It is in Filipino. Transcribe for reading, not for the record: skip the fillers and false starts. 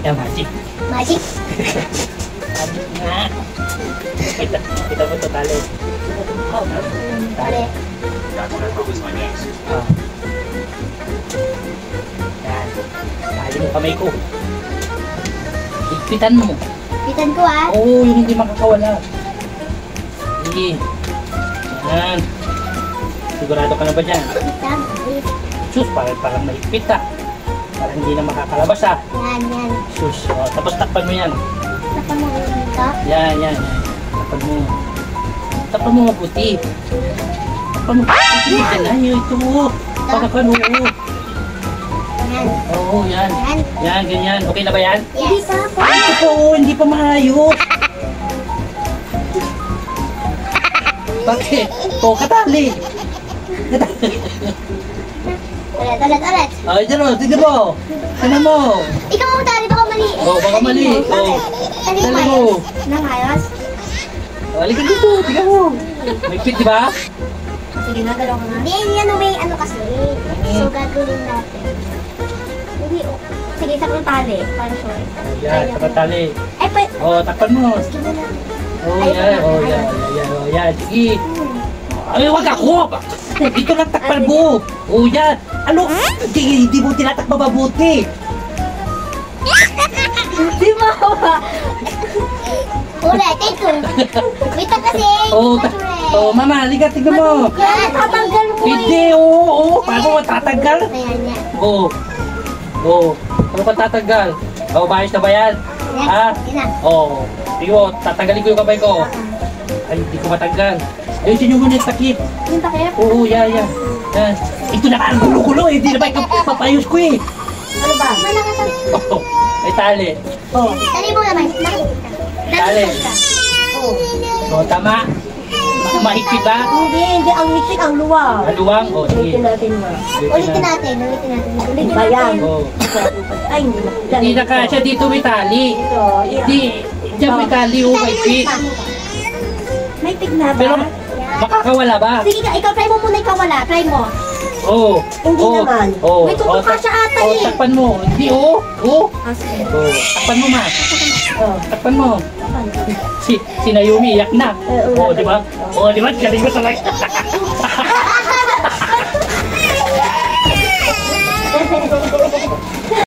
Yan, magic. Magic. Magic nga. Kita mo ito, tali. Tali. Yan. Tali mo kamay ko. Higpitan mo. Pitan ko ah. Oo, yung hindi makakawala. Sige. Yan. Sigurado ka na ba dyan? Pitan. Sus, parang mahigpit ah. Parang hindi na makakalabas ah. Yan. Sus, oh, tapos takpan mo yan. Takpan mo dito. Yan. Takpan mo. Takpan mo mabuti. Takpan mo. Yan na, ito. Takpan mo. Yan. Oo, yan. Yan, ganyan. Okay na ba yan? Yes. Ito po, hindi pa maayos. Bakit? O, katali. Ulit. Ay, dyan o, tignan mo. Tignan mo. Ikaw mo tali, baka mali. Oo, baka mali. Oo. Tali Tali mo. mo. Nangayos? Halika dito, tignan mo. May fit, di ba? Sige, nagalaw ko na. Hindi, may ano kasi. So, gagawin natin. Hindi, sige, sa kong tali. Para sure. Yan, katali. Ay, pwede. O, takpan mo. Sige na lang. Oh, yan. Sige. Ay, wag ako! Dito lang takpan mo. Oh, yan. Ano? Hindi mo tinatakpa mabuti. Di ba ba? Ulit, ito. Wait lang kasi. Oh, mama, halika, tignan mo. Yan, tatanggal mo Hindi, oo. Paano matatanggal? Ayan, yan. Oo. Paano ka tatanggal? Oh, maayos na ba yan? Ha? Yan na. Oo. Tingnan mo, tatanggalin ko yung kamay ko. Ay, hindi ko matanggal. Ayusin nyo muna yung takip. Yung takip? Oo, yan. Ito na ang gulo-gulo eh. Hindi na ba papayos ko eh. Ano ba? Malakasan. Oh, may tali. Oh. Tali mo naman. Tali. Oh, tama. Mahigpit ba? Hindi. Ang hitsik, ang luwag. Haluwang? Oh, sige. Ulitin natin. Ba yan? Oh. Ay, hindi na. Hindi na kasya dito may tali. Hindi. Diyan may tali oh, mahigpit. May tigna ba? Pero makakawala ba? Sige ka, ikaw try mo muna ikaw wala. Try mo. Oo. Hindi naman. Oo. May tutuka siya ata Oo, eh. takpan mo. Hindi, oo. Oo. Sige. Oo. Takpan mo, ma. Oh. Takpan mo. Si Naomi, iyak na. Oo, di ba? Oo, di ba? Galing mo talaga.